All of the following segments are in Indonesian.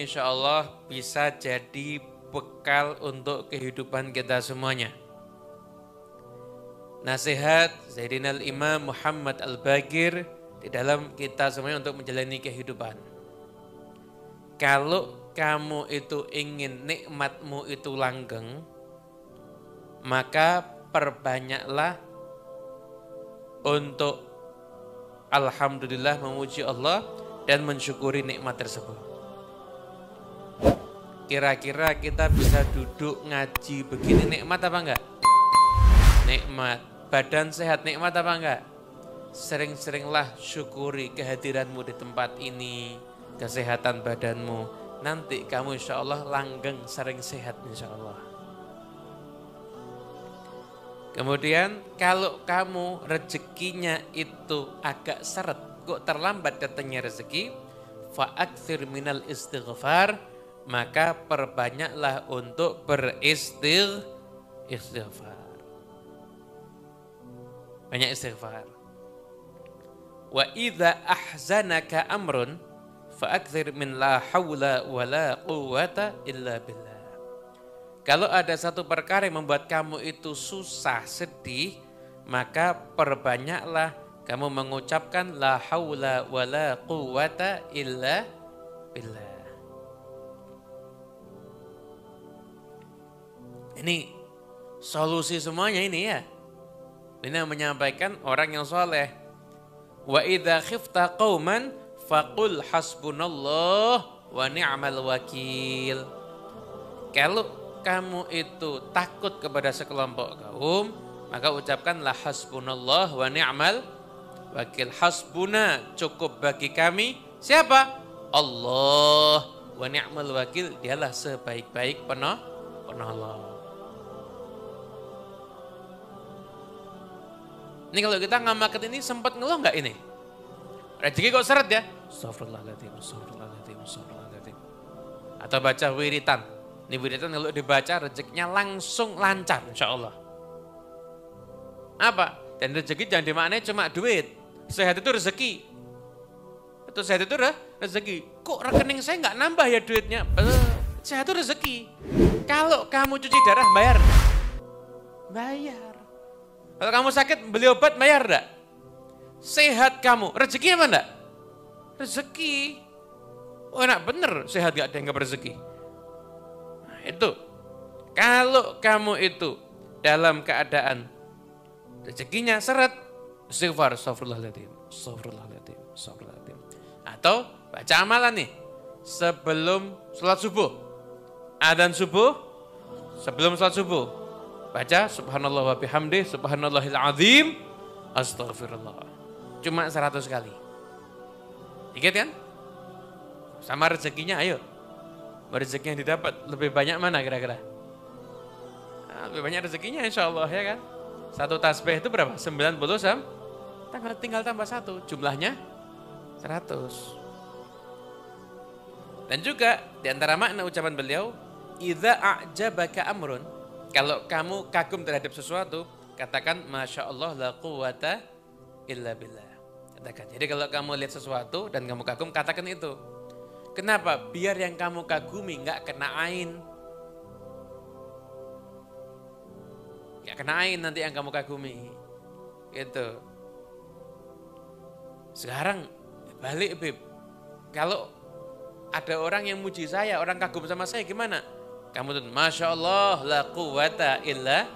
insya Allah bisa jadi bekal untuk kehidupan kita semuanya. Nasihat Sayyidina Imam Muhammad Al-Baqir di dalam kita semuanya untuk menjalani kehidupan. Kalau kamu itu ingin nikmatmu itu langgeng, maka perbanyaklah untuk alhamdulillah memuji Allah dan mensyukuri nikmat tersebut. Kira-kira kita bisa duduk ngaji begini nikmat apa enggak? Nikmat. Badan sehat nikmat apa enggak? Sering-seringlah syukuri kehadiranmu di tempat ini, kesehatan badanmu. Nanti kamu insya Allah langgeng sering sehat insya Allah. Kemudian kalau kamu rezekinya itu agak seret, kok terlambat datangnya rezeki, fa'akthir minal istighfar, maka perbanyaklah untuk beristighfar. Banyak istighfar. Wa idza ahzanaka amrun fa'akthir min la hawla wa la quwwata illa billah. Kalau ada satu perkara yang membuat kamu itu susah, sedih, maka perbanyaklah kamu mengucapkan la haula wa la quwwata illa billah. Ini solusi semuanya ini ya. Ini yang menyampaikan orang yang soleh. Wa idza khifta qauman faqul hasbunallah wa ni'mal wakil. Kalau kamu itu takut kepada sekelompok kaum, maka ucapkanlah hasbunallah wa ni'mal wakil. Hasbuna, cukup bagi kami. Siapa? Allah. Wa ni'mal wakil, dialah sebaik-baik penolong. Ini kalau kita ngamaket ini sempat ngeluh nggak ini? Rezeki kok seret ya? Astagfirullahaladzim, astagfirullahaladzim, astagfirullahaladzim. Atau baca wiritan. Ini wiritan kalau dibaca rezekinya langsung lancar insya Allah. Apa? Dan rezeki jangan dimaknai cuma duit. Sehat itu rezeki. Itu sehat itu rezeki. Kok rekening saya nggak nambah ya duitnya? Sehat itu rezeki. Kalau kamu cuci darah bayar? Bayar. Kalau kamu sakit beli obat bayar enggak? Sehat kamu, rezeki apa enggak? Rezeki. Oh enak bener sehat gak dianggap rezeki. Nah, itu. Kalau kamu itu dalam keadaan rezekinya seret, istighfar, astagfirullahaladzim, astagfirullahaladzim, astagfirullahaladzim. Atau baca amalan nih, sebelum sholat subuh. Adzan subuh, sebelum sholat subuh. Baca subhanallah wa bihamdih, subhanallahil azim, astagfirullah. Cuma 100 kali. Ingat kan? Sama rezekinya ayo. Rezeki yang didapat lebih banyak mana kira-kira? Nah, lebih banyak rezekinya insya Allah ya kan? Satu tasbih itu berapa? 90 sam? Tinggal tambah 1. Jumlahnya 100. Dan juga di antara makna ucapan beliau, idza a'jabaka amrun, kalau kamu kagum terhadap sesuatu, katakan Masya Allah la quwata illa billah. Katakan. Jadi kalau kamu lihat sesuatu dan kamu kagum, katakan itu. Kenapa? Biar yang kamu kagumi nggak kena ain. Nggak kena ain nanti yang kamu kagumi. Gitu. Sekarang balik Bib. Kalau ada orang yang muji saya, orang kagum sama saya gimana? Kamu tuh Masya Allah la quwata illa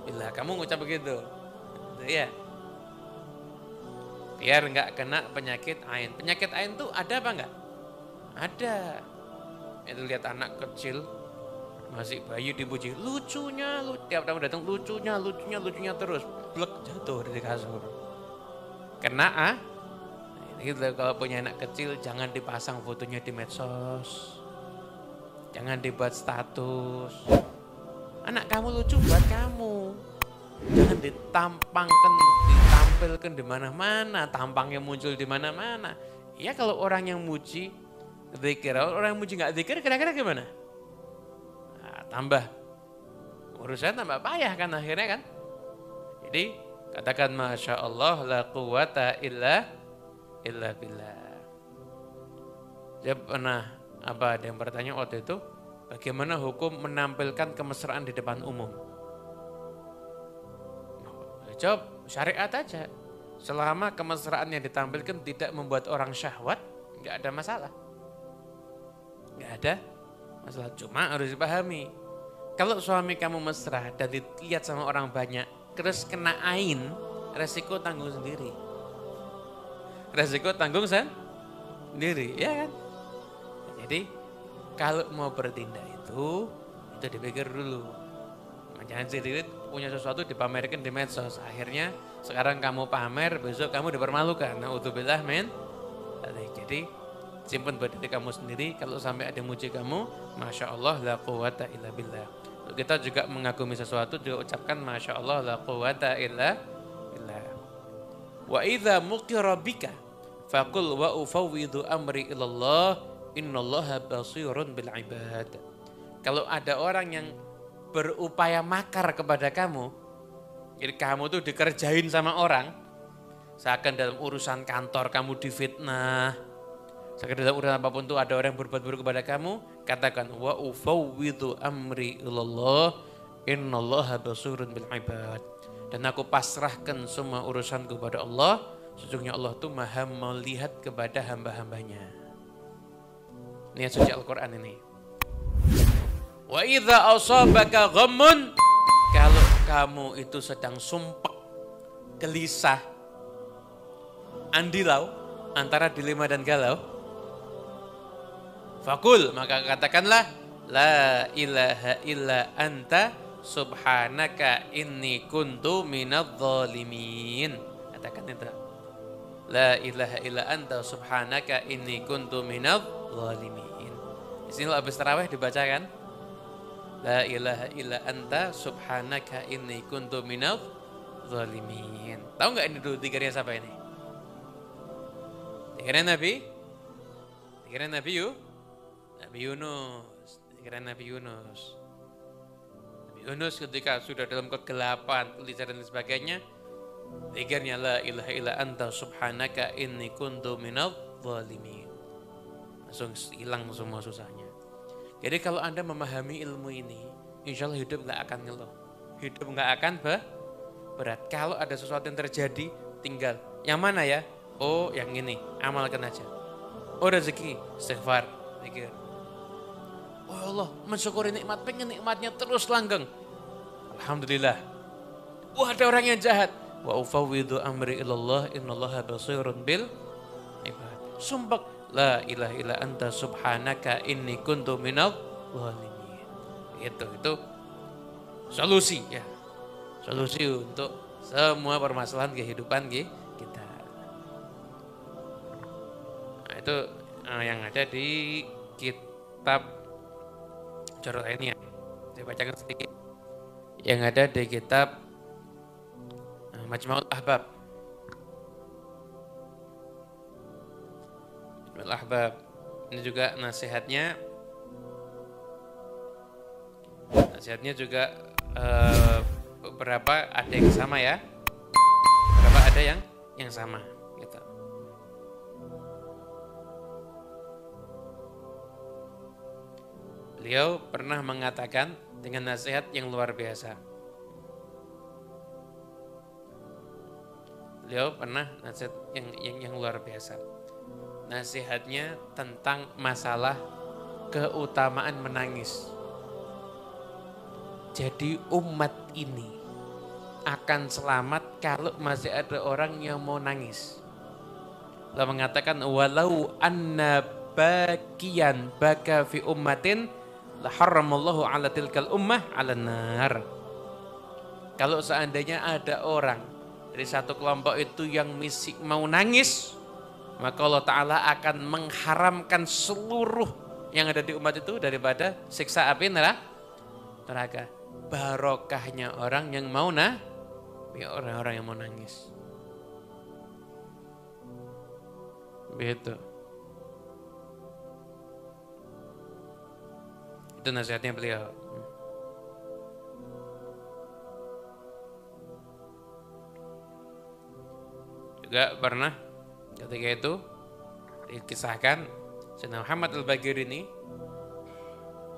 billah. Kamu ngucap begitu. Ya. Biar enggak kena penyakit ain. Penyakit ain tuh ada apa enggak? Ada. Itu lihat anak kecil masih bayi dipuji, lucunya, tiap tamu datang lucunya terus. Blek jatuh dari kasur. Kena Gitu, kalau punya anak kecil jangan dipasang fotonya di medsos. Jangan dibuat status. Anak kamu lucu buat kamu. Jangan ditampilkan di mana-mana, tampangnya muncul di mana-mana. Ya kalau orang yang muji zikir, orang yang muji nggak zikir kira-kira gimana? Nah, tambah urusan tambah payah kan akhirnya kan. Jadi katakan Masya Allah la quwata illa billah. Saya pernah Apa ada yang bertanya waktu itu? Bagaimana hukum menampilkan kemesraan di depan umum? Jawab, syariat aja. Selama kemesraan yang ditampilkan tidak membuat orang syahwat, nggak ada masalah. Nggak ada masalah, cuma harus dipahami. Kalau suami kamu mesra dan dilihat sama orang banyak, terus kena ain, resiko tanggung sendiri. Resiko tanggung sendiri, ya kan? Jadi kalau mau bertindak itu dipikir dulu. Jangan sendiri punya sesuatu dipamerkan di medsos. Akhirnya sekarang kamu pamer, besok kamu dipermalukan. Naudzubillah min. Jadi simpan buat diri kamu sendiri. Kalau sampai ada yang muji kamu, masya Allah la quwata illa billah. Kita juga mengagumi sesuatu, juga ucapkan masya Allah la quwata illa billah. Wa idza muqira bika faqul wa ufawwidu amri ilallah innallaha basirun bil ibad. Kalau ada orang yang berupaya makar kepada kamu, jadi kamu tuh dikerjain sama orang, seakan dalam urusan kantor kamu difitnah, seakan dalam urusan apapun tuh ada orang yang berbuat buruk kepada kamu, katakan wa ufawwidu amri ilallah innallaha basirun bil ibad. Dan aku pasrahkan semua urusanku kepada Allah, sesungguhnya Allah tuh maha melihat kepada hamba-hambanya. Ini suci Al-Quran ini. Wa idza asabaka ghammun, kalau kamu itu sedang sumpek, gelisah, andilau, antara dilema dan galau, fakul, maka katakanlah la ilaha illa anta subhanaka inni kuntu minadz zalimin. Katakan itu. La ilaha illa anta subhanaka inni kuntu minadz zalimin. Di sini habis tarawih dibacakan. La ilaha illa anta subhanaka inni kuntu minadz zalimin. Tahu enggak ini dulu dikiranya siapa ini? Dikiranya Nabi? Dikiranya Nabi Yunus. Dikiranya Nabi Yunus. Nabi Yunus ketika sudah dalam kegelapan, tulisan dan sebagainya, dikiranya la ilaha illa anta subhanaka inni kuntu minadz zalimin. Langsung hilang semua susahnya. Jadi kalau Anda memahami ilmu ini, insya Allah hidup nggak akan ngeluh, hidup nggak akan berat. Kalau ada sesuatu yang terjadi, tinggal yang mana ya? Oh, yang ini, amalkan aja. Oh, rezeki, istighfar, zikir. Oh Allah, mensyukuri nikmat, pengen nikmatnya terus langgeng. Alhamdulillah. Wah, ada orang yang jahat. Wa ufawwidu amri ilallah innallaha basirun bil ibad. Sumpah. La ilaha illa anta subhanaka inni kuntu minadz zalimin. Itu solusi ya. Solusi untuk semua permasalahan kehidupan kita. Nah, itu yang ada di kitab Jarul Ainiyah. Saya bacakan sedikit. Yang ada di kitab Majma'ul Ahbab. Al-Ahbab. Ini juga nasihatnya juga beberapa ada yang sama ya, beberapa ada yang sama gitu. Beliau pernah mengatakan dengan nasihat yang luar biasa. Beliau pernah nasihat yang luar biasa. Nasihatnya tentang masalah keutamaan menangis. Jadi umat ini akan selamat kalau masih ada orang yang mau nangis. Beliau mengatakan walau anna bakiyan baka fi ummatin la haramallahu ala tilkal ummah ala nar. Kalau seandainya ada orang dari satu kelompok itu yang mau nangis, maka Allah Ta'ala akan mengharamkan seluruh yang ada di umat itu daripada siksa api neraka. Barokahnya orang yang mau orang-orang yang mau nangis. Begitu. Itu nasihatnya beliau. Juga pernah ketika itu dikisahkan Sayyidina Muhammad Al-Baqir ini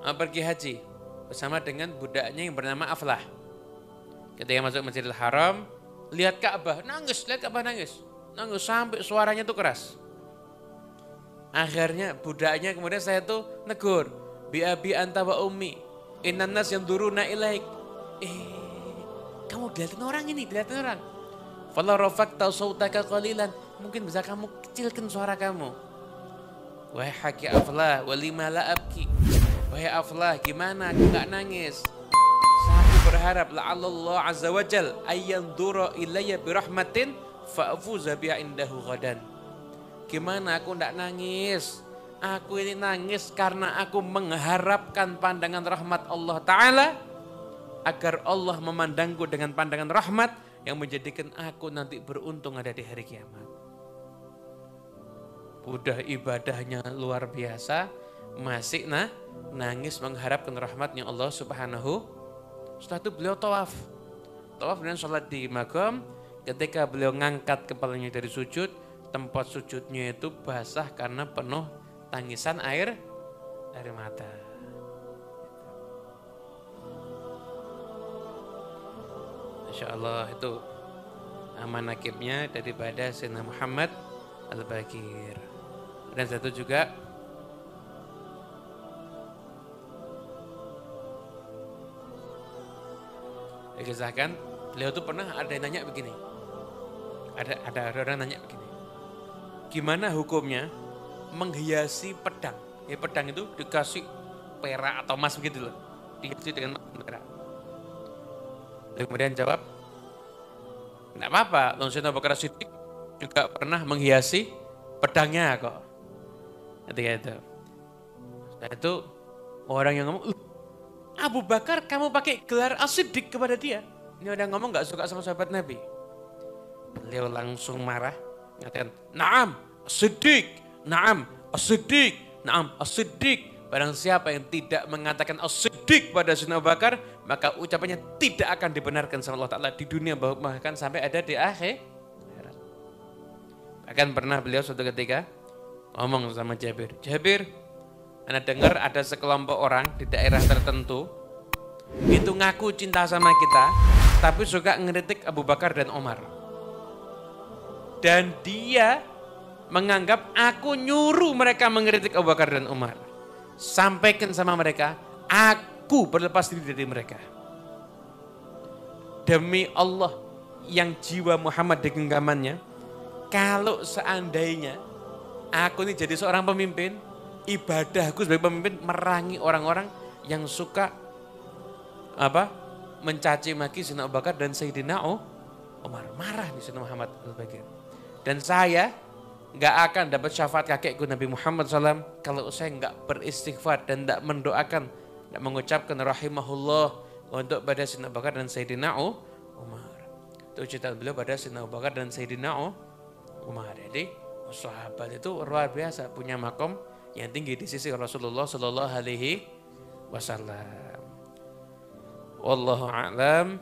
pergi haji bersama dengan budaknya yang bernama Aflah. Ketika masuk Masjidil Haram, lihat Ka'bah, nangis sampai suaranya tuh keras. Akhirnya budaknya kemudian saya tuh negur, bi abi anta wa ummi, innan nas yanduruna ilaik. Kamu dilihatin orang ini, dilihatin orang. Fala rafaqta sautaka qalilan, mungkin bisa kamu kecilkan suara kamu. Wahai haki Aflah, walima la abki. Wahai Aflah, gimana aku enggak nangis? Aku berharap la'allallah azza wajal ayyandura ilayya birahmatin fa'fuza biha indahu ghadan. Gimana aku enggak nangis? Aku ini nangis karena aku mengharapkan pandangan rahmat Allah Ta'ala, agar Allah memandangku dengan pandangan rahmat yang menjadikan aku nanti beruntung ada di hari kiamat. Udah ibadahnya luar biasa, masih nangis mengharapkan rahmatnya Allah Subhanahu. Setelah itu beliau tawaf dan sholat di makam. Ketika beliau ngangkat kepalanya dari sujud, tempat sujudnya itu basah karena penuh tangisan air mata. Masya Allah, itu manakibnya daripada Sayyidina Muhammad Al-Baqir. Dan satu juga dikisahkan, beliau tuh pernah ada yang nanya begini. Ada orang nanya begini. Gimana hukumnya menghiasi pedang? Ya, pedang itu dikasih perak atau emas begitu loh. Dihiasi dengan perak. Kemudian jawab, enggak apa-apa, Sayyidina Abu Bakar Siddiq juga pernah menghiasi pedangnya kok. Ketika itu. Setelah itu orang yang ngomong, Abu Bakar kamu pakai gelar As-Siddiq kepada dia. Ini orang ngomong gak suka sama sahabat Nabi. Beliau langsung marah, mengatakan, Naam As-Siddiq, Naam As-Siddiq, Naam As-Siddiq. Barang siapa yang tidak mengatakan As-Siddiq pada Sayyidina Abu Bakar, maka ucapannya tidak akan dibenarkan sama Allah Ta'ala di dunia, bahkan sampai ada di akhirat. Bahkan pernah beliau suatu ketika ngomong sama Jabir, Anda dengar ada sekelompok orang di daerah tertentu itu ngaku cinta sama kita, tapi suka ngeritik Abu Bakar dan Umar. Dan dia menganggap aku nyuruh mereka mengkritik Abu Bakar dan Umar. Sampaikan sama mereka, aku berlepas diri dari mereka. Demi Allah yang jiwa Muhammad di genggamannya, kalau seandainya aku ini jadi seorang pemimpin, ibadahku sebagai pemimpin merangi orang-orang yang suka mencaci maki Sayyidina Abu Bakar dan Sayyidina Umar. Marah nih Sayyidina Muhammad Al-Baqir. Dan saya nggak akan dapat syafaat kakekku Nabi Muhammad SAW kalau saya nggak beristighfar dan nggak mendoakan, nggak mengucapkan rahimahullah untuk pada Sayyidina Abu Bakar dan Sayyidina Umar. Itu cerita beliau pada Sayyidina Abu Bakar dan Sayyidina Umar. Jadi sahabat itu luar biasa, punya makom yang tinggi di sisi Rasulullah Sallallahu Alaihi Wasallam. Wallahu a'lam.